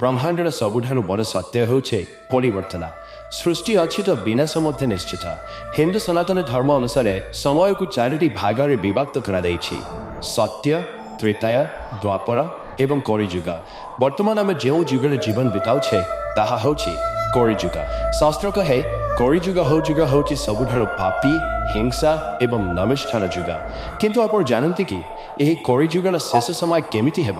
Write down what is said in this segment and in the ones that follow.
ବ୍ରହ୍ମାଣ୍ଡର ସବୁଠାରୁ ବଡ଼ ସତ୍ୟ ହେଉଛି ପରିବର୍ତ୍ତନ। ସୃଷ୍ଟି ଅଛି ତ ବିନାଶ ମଧ୍ୟ ନିଶ୍ଚିତ। ହିନ୍ଦୁ ସନାତନ ଧର୍ମ ଅନୁସାରେ ସମୟକୁ ଚାରୋଟି ଭାଗରେ ବିଭକ୍ତ କରାଯାଇଛି: ସତ୍ୟ, ତ୍ରେତୟା, ଦ୍ୱାପର ଏବଂ କଳିଯୁଗ। ବର୍ତ୍ତମାନ ଆମେ ଯେଉଁ ଯୁଗରେ ଜୀବନ ବିତାଉଛେ ତାହା ହେଉଛି କଳିଯୁଗ। ଶାସ୍ତ୍ର କହେ କଳିଯୁଗ ହେଉଛି ସବୁଠାରୁ ପାପୀ, ହିଂସା ଏବଂ ନମିଷ୍ଠାର ଯୁଗ। କିନ୍ତୁ ଆପଣ ଜାଣନ୍ତି କି ଏହି କଳିଯୁଗର ଶେଷ ସମୟ କେମିତି ହେବ?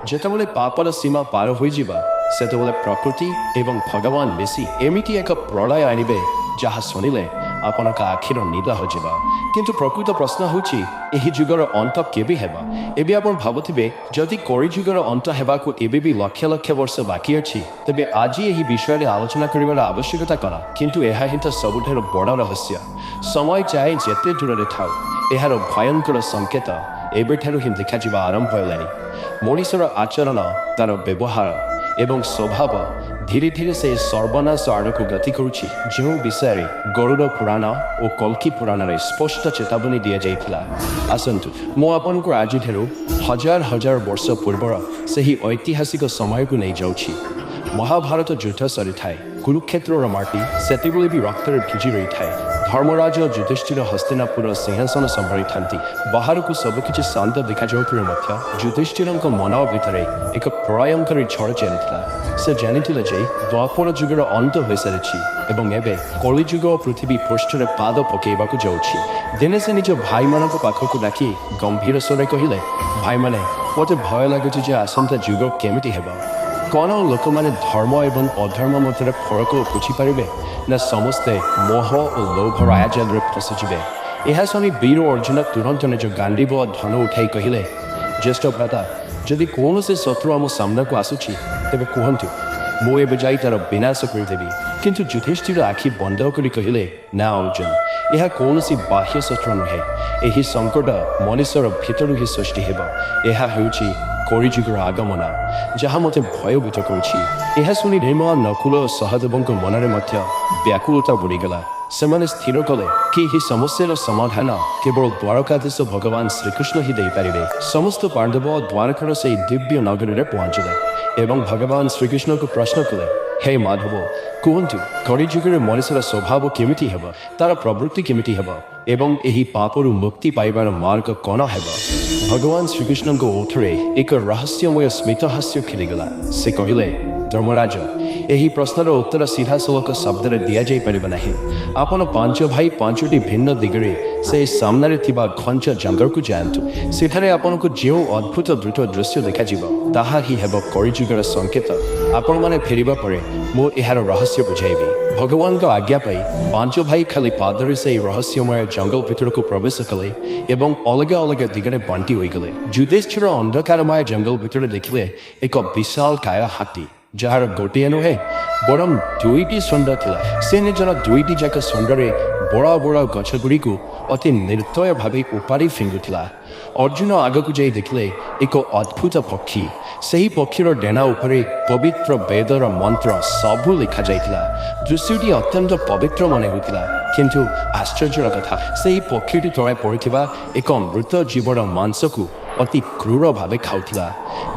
ଯେତେବେଳେ ପାପର ସୀମା ପାର ହୋଇଯିବ, ସେତେବେଳେ ପ୍ରକୃତି ଏବଂ ଭଗବାନ ମିଶି ଏମିତି ଏକ ପ୍ରଳୟ ଆଣିବେ ଯାହା ଶୁଣିଲେ ଆପଣଙ୍କ ଆଖିର ନିଦ ହଜିବ। କିନ୍ତୁ ପ୍ରକୃତ ପ୍ରଶ୍ନ ହେଉଛି ଏହି ଯୁଗର ଅନ୍ତ କେବେ ହେବ? ଏବେ ଆପଣ ଭାବୁଥିବେ ଯଦି କଳିଯୁଗର ଅନ୍ତ ହେବାକୁ ଏବେ ବି ଲକ୍ଷ ଲକ୍ଷ ବର୍ଷ ବାକି ଅଛି, ତେବେ ଆଜି ଏହି ବିଷୟରେ ଆଲୋଚନା କରିବାର ଆବଶ୍ୟକତା କ'ଣ? କିନ୍ତୁ ଏହା ହିଁ ତ ସବୁଠାରୁ ବଡ଼ ରହସ୍ୟ। ସମୟ ଚାହେଁ ଯେତେ ଦୂରରେ ଥାଉ, ଏହାର ଭୟଙ୍କର ସଂକେତ ଏବେଠାରୁ ହିଁ ଦେଖାଯିବା ଆରମ୍ଭ ହେଲାଣି। ମଣିଷର ଆଚରଣ, ତା'ର ବ୍ୟବହାର ଏବଂ ସ୍ୱଭାବ ଧୀରେ ଧୀରେ ସେ ସର୍ବନାଶ ଆଡ଼କୁ ଗତି କରୁଛି, ଯେଉଁ ବିଷୟରେ ଗରୁଡ଼ ପୁରାଣ ଓ କଲ୍କି ପୁରାଣରେ ସ୍ପଷ୍ଟ ଚେତାବନୀ ଦିଆଯାଇଥିଲା। ଆସନ୍ତୁ ମୁଁ ଆପଣଙ୍କୁ ଆଜିଠାରୁ ହଜାର ହଜାର ବର୍ଷ ପୂର୍ବର ସେହି ଐତିହାସିକ ସମୟକୁ ନେଇଯାଉଛି। ମହାଭାରତ ଯୁଦ୍ଧ ସରିଥାଏ। କୁରୁକ୍ଷେତ୍ରର ମାଟି ସେତେବେଳେ ବି ରକ୍ତରେ ଭିଜି ରହିଥାଏ। ଧର୍ମରାଜ ଯୁଧିଷ୍ଠିର ହସ୍ତିନାପୁରର ସିଂହାସନ ସମ୍ଭାଳିଥାନ୍ତି। ବାହାରକୁ ସବୁକିଛି ଶାନ୍ତ ଦେଖାଯାଉଥିଲେ ମଧ୍ୟ ଯୁଧିଷ୍ଠିରଙ୍କ ମନ ଭିତରେ ଏକ ପ୍ରଳୟଙ୍କରୀ ଝଡ଼ ଚାଲିଥିଲା। ସେ ଜାଣିଥିଲେ ଯେ ଦ୍ୱାପର ଯୁଗର ଅନ୍ତ ହୋଇସାରିଛି ଏବଂ ଏବେ କଳିଯୁଗ ପୃଥିବୀ ପୃଷ୍ଠରେ ପାଦ ପକାଇବାକୁ ଯାଉଛି। ଦିନେ ସେ ନିଜ ଭାଇମାନଙ୍କ ପାଖକୁ ଡାକି ଗମ୍ଭୀର ସ୍ୱରରେ କହିଲେ, ଭାଇମାନେ, ମୋତେ ଭୟ ଲାଗୁଛି ଯେ ଆସନ୍ତା ଯୁଗ କେମିତି ହେବ। କ'ଣ ଲୋକମାନେ ଧର୍ମ ଏବଂ ଅଧର୍ମ ମଧ୍ୟରେ ଫରକ ବୁଝିପାରିବେ, ନା ସମସ୍ତେ ମୋହ ଓ ଲୋଭର ଆୟାଜାଲରେ ଫସିଯିବେ? ଏହା ଶୁଣି ବୀର ଅର୍ଜୁନ ତୁରନ୍ତ ନିଜ ଗାଣ୍ଡୀବ ଧନୁ ଉଠାଇ କହିଲେ, ଜ୍ୟେଷ୍ଠ ଭ୍ରାତା, ଯଦି କୌଣସି ଶତ୍ରୁ ଆମ ସାମ୍ନାକୁ ଆସୁଛି ତେବେ କୁହନ୍ତୁ, ମୁଁ ଏବେ ଯାଇ ତା'ର ବିନାଶ କରିଦେବି। କିନ୍ତୁ ଯୁଧିଷ୍ଠିର ଆଖି ବନ୍ଦ କରି କହିଲେ, ନା ଅର୍ଜୁନ, ଏହା କୌଣସି ବାହ୍ୟ ଶତ୍ରୁ ନୁହେଁ। ଏହି ସଙ୍କଟ ମଣିଷର ଭିତରୁ ହିଁ ସୃଷ୍ଟି ହେବ। ଏହା ହେଉଛି କଳିଯୁଗର ଆଗମନ, ଯାହା ମୋତେ ଭୟଭୀତ କରୁଛି। ଏହା ଶୁଣି ଭୀମ, ନକୁଳ ଓ ସହଦେବଙ୍କ ମନରେ ମଧ୍ୟ ବ୍ୟାକୁଳତା ବଢ଼ିଗଲା। ସେମାନେ ସ୍ଥିର କଲେ କି ଏହି ସମସ୍ୟାର ସମାଧାନ କେବଳ ଦ୍ୱାରକାଧୀଶ ଭଗବାନ ଶ୍ରୀକୃଷ୍ଣ ହିଁ ଦେଇପାରିବେ। ସମସ୍ତ ପାଣ୍ଡବ ଦ୍ୱାରକାର ସେହି ଦିବ୍ୟ ନଗରୀରେ ପହଞ୍ଚିଲେ ଏବଂ ଭଗବାନ ଶ୍ରୀକୃଷ୍ଣଙ୍କୁ ପ୍ରଶ୍ନ କଲେ, ହେ ମାଧବ, କୁହନ୍ତୁ, କଳିଯୁଗରେ ମଣିଷର ସ୍ୱଭାବ କେମିତି ହେବ, ତା'ର ପ୍ରବୃତ୍ତି କେମିତି ହେବ ଏବଂ ଏହି ପାପରୁ ମୁକ୍ତି ପାଇବାର ମାର୍ଗ କ'ଣ ହେବ? ଭଗବାନ ଶ୍ରୀକୃଷ୍ଣଙ୍କ ଓଠରେ ଏକ ରହସ୍ୟମୟ ସ୍ମିତହାସ୍ୟ ଖେଳିଗଲା। ସେ କହିଲେ, ଧର୍ମରାଜ, ଏହି ପ୍ରଶ୍ନର ଉତ୍ତର ସିଧାସଳଖ ଶବ୍ଦରେ ଦିଆଯାଇପାରିବ ନାହିଁ। ଆପଣ ପାଞ୍ଚ ଭାଇ ପାଞ୍ଚଟି ଭିନ୍ନ ଦିଗରେ ସେ ସାମ୍ନାରେ ଥିବା ଘଞ୍ଚ ଜଙ୍ଗଲକୁ ଯାଆନ୍ତୁ। ସେଠାରେ ଆପଣଙ୍କୁ ଯେଉଁ ଅଦ୍ଭୁତ ଦ୍ରୁତ ଦୃଶ୍ୟ ଦେଖାଯିବ, ତାହା ହିଁ ହେବ କଳିଯୁଗର ସଂକେତ। ଆପଣମାନେ ଫେରିବା ପରେ ମୁଁ ଏହାର ରହସ୍ୟ ବୁଝାଇବି। ଭଗବାନଙ୍କ ଆଜ୍ଞା ପାଇ ପାଞ୍ଚ ଭାଇ ଖାଲି ପାଦରେ ସେହି ରହସ୍ୟମୟ ଜଙ୍ଗଲ ଭିତରକୁ ପ୍ରବେଶ କଲେ ଏବଂ ଅଲଗା ଅଲଗା ଦିଗରେ ବାଣ୍ଟି ହୋଇଗଲେ। ଯୁଧିଷ୍ଠିର ଅନ୍ଧକାରମୟ ଜଙ୍ଗଲ ଭିତରେ ଦେଖିଲେ ଏକ ବିଶାଳ କାୟ ହାତୀ, ଯାହାର ଗୋଟିଏ ନୁହେଁ ବରଂ ଦୁଇଟି ଶୁଣ୍ଡ ଥିଲା। ସେ ନିଜର ଦୁଇଟି ଯାକ ଶୁଣ୍ଡରେ ବଡ଼ ବଡ଼ ଗଛଗୁଡ଼ିକୁ ଅତି ନିର୍ଦ୍ଦୟ ଭାବେ ଉପାଡ଼ି ଫିଙ୍ଗୁଥିଲା। ଅର୍ଜୁନ ଆଗକୁ ଯାଇ ଦେଖିଲେ ଏକ ଅଦ୍ଭୁତ ପକ୍ଷୀ। ସେହି ପକ୍ଷୀର ଡେଣା ଉପରେ ପବିତ୍ର ବେଦର ମନ୍ତ୍ର ସବୁ ଲେଖାଯାଇଥିଲା। ଦୃଶ୍ୟଟି ଅତ୍ୟନ୍ତ ପବିତ୍ର ମନେ ହେଉଥିଲା। କିନ୍ତୁ ଆଶ୍ଚର୍ଯ୍ୟର କଥା, ସେହି ପକ୍ଷୀଟି ତଳେ ପଡ଼ିଥିବା ଏକ ମୃତ ଜୀବର ମାଂସକୁ ଅତି କ୍ରୂର ଭାବେ ଖାଉଥିଲା।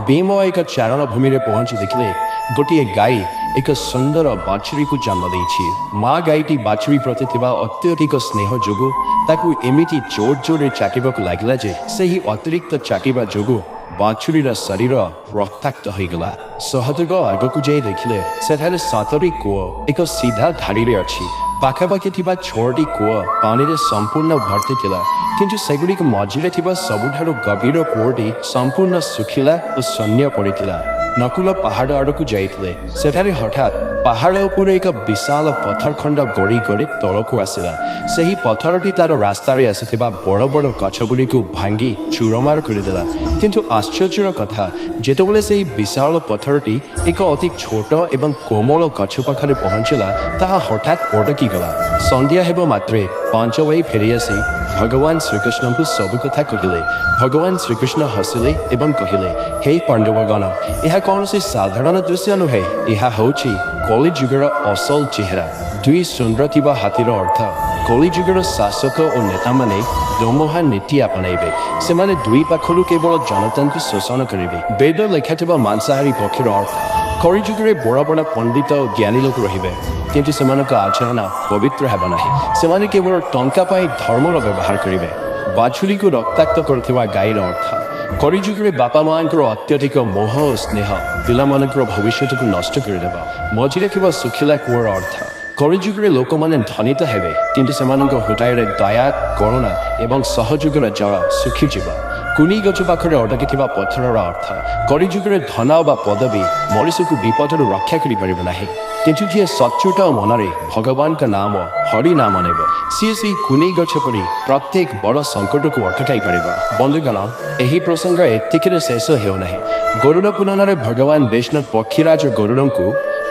ଭୀମ ଏକ ଚାରଣ ଭୂମିରେ ପହଞ୍ଚି ଦେଖିଲେ ଗୋଟିଏ ଗାଈ ଏକ ସୁନ୍ଦର ବାଛୁରୀକୁ ଜନ୍ମ ଦେଇଛି। ମା ଗାଈଟି ବାଛୁରୀ ପ୍ରତି ଥିବା ଅତ୍ୟଧିକ ସ୍ନେହ ଯୋଗୁଁ ତାକୁ ଏମିତି ଜୋର ଜୋରରେ ଚାଟିବାକୁ ଲାଗିଲା ଯେ ସେହି ଅତିରିକ୍ତ ଚାଟିବା ଯୋଗୁଁ ବାଛୁରୀର ଶରୀର ରକ୍ତାକ୍ତ ହୋଇଗଲା। ସହଦେବ ଆଗକୁ ଯାଇ ଦେଖିଲେ ସେଠାରେ 7ଟି କୂଅ ଏକ ସିଧା ଧାଡ଼ିରେ ଅଛି। ପାଖାପାଖି ଥିବା 6ଟି କୂଅ ପାଣିରେ ସମ୍ପୂର୍ଣ୍ଣ ଭର୍ତ୍ତି ଥିଲା, କିନ୍ତୁ ସେଗୁଡ଼ିକ ମଝିରେ ଥିବା ସବୁଠାରୁ ଗଭୀର କୂଅଟି ସମ୍ପୂର୍ଣ୍ଣ ଶୁଖିଲା ଓ ଶୂନ୍ୟ ପଡ଼ିଥିଲା। ନକୁଳ ପାହାଡ଼ ଆଡ଼କୁ ଯାଇଥିଲେ। ସେଠାରେ ହଠାତ୍ ପାହାଡ଼ ଉପରେ ଏକ ବିଶାଳ ପଥର ଖଣ୍ଡ ଗଡ଼ି ଗଡ଼ି ତଳକୁ ଆସିଲା। ସେହି ପଥରଟି ତା'ର ରାସ୍ତାରେ ଆସିଥିବା ବଡ଼ ବଡ଼ ଗଛଗୁଡ଼ିକୁ ଭାଙ୍ଗି ଚୂରମାର କରିଦେଲା। କିନ୍ତୁ ଆଶ୍ଚର୍ଯ୍ୟର କଥା, ଯେତେବେଳେ ସେହି ବିଶାଳ ପଥରଟି ଏକ ଅତି ଛୋଟ ଏବଂ କୋମଳ ଗଛ ପାଖରେ ପହଞ୍ଚିଲା, ତାହା ହଠାତ୍ ଅଟକିଗଲା। ସନ୍ଧ୍ୟା ହେବ ମାତ୍ରେ ପାଞ୍ଚ ଭାଇ ଫେରିଆସି ଭଗବାନ ଶ୍ରୀକୃଷ୍ଣଙ୍କୁ ସବୁ କଥା କହିଲେ। ଭଗବାନ ଶ୍ରୀକୃଷ୍ଣ ହସିଲେ ଏବଂ କହିଲେ, ହେ ପାଣ୍ଡବଗଣ, ଏହା କୌଣସି ସାଧାରଣ ଦୃଶ୍ୟ ନୁହେଁ। ଏହା ହେଉଛି କଳିଯୁଗର ଅସଲ ଚେହେରା। ଦୁଇ ଶୁଣ୍ଡ ଥିବା ହାତୀର ଅର୍ଥ କଳିଯୁଗର ଶାସକ ଓ ନେତାମାନେ ଦୋମୁହା ନୀତି ଆପଣାଇବେ। ସେମାନେ ଦୁଇ ପାଖରୁ କେବଳ ଜନତାଙ୍କୁ ଶୋଷଣ କରିବେ। ବେଦ ଲେଖାଥିବା ମାଂସାହାରୀ ପକ୍ଷୀର ଅର୍ଥ କଳିଯୁଗରେ ବଡ଼ ବଡ଼ ପଣ୍ଡିତ ଓ ଜ୍ଞାନୀ ଲୋକ ରହିବେ କିନ୍ତୁ ସେମାନଙ୍କ ଆଚରଣ ପବିତ୍ର ହେବ ନାହିଁ। ସେମାନେ କେବଳ ଟଙ୍କା ପାଇଁ ଧର୍ମର ବ୍ୟବହାର କରିବେ। ବାଛୁରୀକୁ ରକ୍ତାକ୍ତ କରୁଥିବା ଗାଈର ଅର୍ଥ। କଳିଯୁଗରେ ବାପା ମାଆଙ୍କର ଅତ୍ୟଧିକ ମୋହ ଓ ସ୍ନେହ ପିଲାମାନଙ୍କର ଭବିଷ୍ୟତକୁ ନଷ୍ଟ କରିଦେବ। ମଝିରେ ଥିବା ଶୁଖିଲା କୂଅର ଅର୍ଥ। କଳିଯୁଗରେ ଲୋକମାନେ ଧନୀ ତ ହେବେ କିନ୍ତୁ ସେମାନଙ୍କ ହୃଦୟରେ ଦୟା କରୁଣା ଏବଂ ସହଯୋଗର ଜଳ ଶୁଖିଯିବ। କୁନି ଗଛ ପାଖରେ ଅଟକିଥିବା ପଥରର ଅର୍ଥ। କଳିଯୁଗରେ ଧନ ବା ପଦବୀ ମଣିଷକୁ ବିପଦରୁ ରକ୍ଷା କରିପାରିବ ନାହିଁ କିନ୍ତୁ ଯିଏ ସଚ୍ଚୋଟ ମନରେ ଭଗବାନଙ୍କ ନାମ ହରି ନାମ ନେବ ସିଏ ସେଇ କୁନି ଗଛ ପରି ପ୍ରତ୍ୟେକ ବଡ଼ ସଙ୍କଟକୁ ଅଟକାଇ ପାରିବ। ବନ୍ଧୁଗଣ, ଏହି ପ୍ରସଙ୍ଗ ଏତିକିରେ ଶେଷ ହେଉନାହିଁ। ଗରୁଡ଼ ପୁରାଣରେ ଭଗବାନ ବିଷ୍ଣୁ ପକ୍ଷୀରାଜ ଗରୁଡ଼ଙ୍କୁ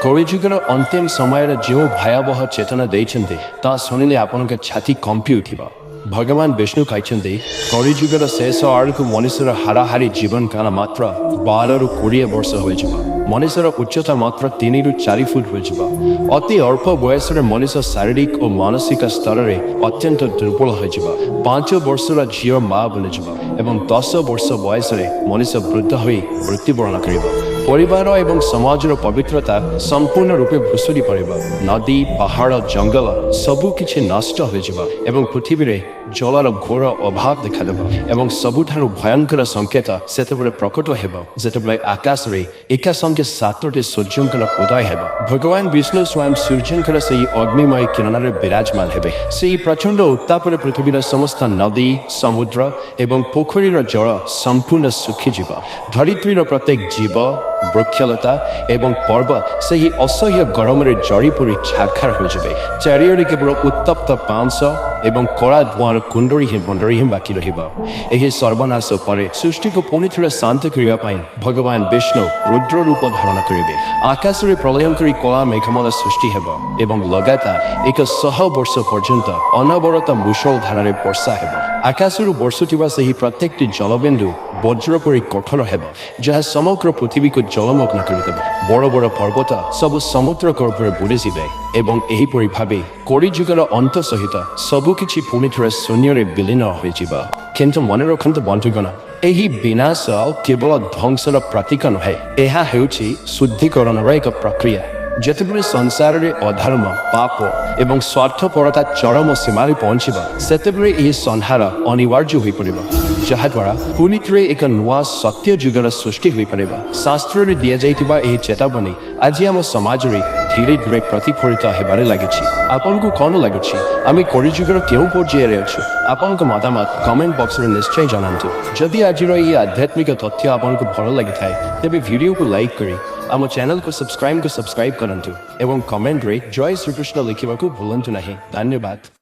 କଳିଯୁଗର ଅନ୍ତିମ ସମୟରେ ଯେଉଁ ଭୟାବହ ଚେତନା ଦେଇଛନ୍ତି ତାହା ଶୁଣିଲେ ଆପଣଙ୍କ ଛାତି କମ୍ପି ଉଠିବ। ଭଗବାନ ବିଷ୍ଣୁ କହିଛନ୍ତି କଳିଯୁଗର ଶେଷ ଆଡ଼କୁ ମଣିଷର ହାରାହାରି ଜୀବନକାଳ ମାତ୍ର 12ରୁ 20 ବର୍ଷ ହୋଇଯିବ। ମଣିଷର ଉଚ୍ଚତା ମାତ୍ର 3ରୁ 4 ଫୁଟ ହୋଇଯିବ। ଅତି ଅଳ୍ପ ବୟସରେ ମଣିଷ ଶାରୀରିକ ଓ ମାନସିକ ସ୍ତରରେ ଅତ୍ୟନ୍ତ ଦୁର୍ବଳ ହୋଇଯିବ। 5 ବର୍ଷର ଝିଅ ମା ବନିଯିବ ଏବଂ 10 ବର୍ଷ ବୟସରେ ମଣିଷ ବୃଦ୍ଧ ହୋଇ ମୃତ୍ୟୁବରଣ କରିବ। ପରିବାର ଏବଂ ସମାଜର ପବିତ୍ରତା ସମ୍ପୂର୍ଣ୍ଣ ରୂପେ ଭୁଷୁଡ଼ି ପଡ଼ିବ। ନଦୀ ପାହାଡ଼ ଜଙ୍ଗଲ ସବୁକିଛି ନଷ୍ଟ ହୋଇଯିବ ଏବଂ ପୃଥିବୀରେ ଜଳର ଘୋର ଅଭାବ ଦେଖାଦେବ ଏବଂ ସବୁଠାରୁ ଭୟଙ୍କର ସଂକେତ ସେତେବେଳେ ପ୍ରକଟ ହେବ ଯେତେବେଳେ ଆକାଶରେ ଏକା ସଙ୍ଗେ 7ଟି ସୂର୍ଯ୍ୟଙ୍କର ଉଦୟ ହେବ। ଭଗବାନ ବିଷ୍ଣୁ ସ୍ୱୟଂ ସୂର୍ଯ୍ୟଙ୍କର ସେହି ଅଗ୍ନିମୟ କିରଣରେ ବିରାଜମାନ ହେବେ। ସେହି ପ୍ରଚଣ୍ଡ ଉତ୍ତାପରେ ପୃଥିବୀର ସମସ୍ତ ନଦୀ ସମୁଦ୍ର ଏବଂ ପୋଖରୀର ଜଳ ସମ୍ପୂର୍ଣ୍ଣ ଶୁଖିଯିବ। ଧରିତ୍ରୀର ପ୍ରତ୍ୟେକ ଜୀବ ବୃକ୍ଷଲତା ଏବଂ ପର୍ବ ସେହି ଅସହ୍ୟ ଗରମରେ ଜଳି ପୋଡ଼ି ଛାରଖାର ହୋଇଯିବେ। ଚାରିଆଡ଼େ କେବଳ ଉତ୍ତପ୍ତ ପାଉଁଶ ଏବଂ କଳା ଧୂଆଁର କୁଣ୍ଡଳି ହିଁ ବାକି ରହିବ। ଏହି ସର୍ବନାଶ ପରେ ସୃଷ୍ଟିକୁ ପୁଣି ଥରେ ଶାନ୍ତ କରିବା ପାଇଁ ଭଗବାନ ବିଷ୍ଣୁ ରୁଦ୍ର ରୂପ ଧାରଣ କରିବେ। ଆକାଶରେ ପ୍ରଳୟଙ୍କରୀ କଳା ମେଘମାଳା ସୃଷ୍ଟି ହେବ ଏବଂ ଲଗାତାର 100 ବର୍ଷ ପର୍ଯ୍ୟନ୍ତ ଅନବରତ ମୂଷଳ ଧାରାରେ ବର୍ଷା ହେବ। ଆକାଶରୁ ବର୍ଷୁଥିବା ସେହି ପ୍ରତ୍ୟେକଟି ଜଳବିନ୍ଦୁ ବଜ୍ର ପରି କଠୋର ହେବ ଯାହା ସମଗ୍ର ପୃଥିବୀକୁ ଜଳମଗ୍ନ କରିଦେବ। ବଡ଼ ବଡ଼ ପର୍ବତ ସବୁ ସମୁଦ୍ର ଗର୍ଭରେ ବୁଡ଼ିଯିବେ ଏବଂ ଏହିପରି ଭାବେ କଳିଯୁଗର ଅନ୍ତ ସହିତ ସବୁକିଛି ପୁଣି ଥରେ ଶୂନ୍ୟରେ ବିଲୀନ ହୋଇଯିବ। କିନ୍ତୁ ମନେ ରଖନ୍ତୁ ବନ୍ଧୁଗଣ, ଏହି ବିନାଶ କେବଳ ଧ୍ୱଂସର ପ୍ରତୀକ ନୁହେଁ, ଏହା ହେଉଛି ଶୁଦ୍ଧିକରଣର ଏକ ପ୍ରକ୍ରିୟା। ଯେତେବେଳେ ସଂସାରରେ ଅଧର୍ମ ପାପ ଏବଂ ସ୍ୱାର୍ଥପରତା ଚରମ ସୀମାରେ ପହଞ୍ଚିବ ସେତେବେଳେ ଏହି ସଂହାର ଅନିବାର୍ଯ୍ୟ ହୋଇପଡ଼ିବ ଯାହାଦ୍ୱାରା ପୁଣି ଥରେ ଏକ ନୂଆ ସତ୍ୟ ଯୁଗର ସୃଷ୍ଟି ହୋଇପାରିବ। ଶାସ୍ତ୍ରରେ ଦିଆଯାଇଥିବା ଏହି ଚେତାବନୀ ଆଜି ଆମ ସମାଜରେ ଧୀରେ ଧୀରେ ପ୍ରତିଫଳିତ ହେବାରେ ଲାଗିଛି। ଆପଣଙ୍କୁ କ'ଣ ଲାଗୁଛି ଆମେ କଳିଯୁଗର କେଉଁ ପର୍ଯ୍ୟାୟରେ ଅଛୁ? ଆପଣଙ୍କ ମତାମତ କମେଣ୍ଟ ବକ୍ସରେ ନିଶ୍ଚୟ ଜଣାନ୍ତୁ। ଯଦି ଆଜିର ଏହି ଆଧ୍ୟାତ୍ମିକ ତଥ୍ୟ ଆପଣଙ୍କୁ ଭଲ ଲାଗିଥାଏ ତେବେ ଭିଡ଼ିଓକୁ ଲାଇକ୍ କରି ଆମ ଚ୍ୟାନେଲକୁ ସବସ୍କ୍ରାଇବ୍ କରନ୍ତୁ ଏବଂ କମେଣ୍ଟରେ ଜୟ ଶ୍ରୀକୃଷ୍ଣ ଲେଖିବାକୁ ଭୁଲନ୍ତୁ ନାହିଁ। ଧନ୍ୟବାଦ।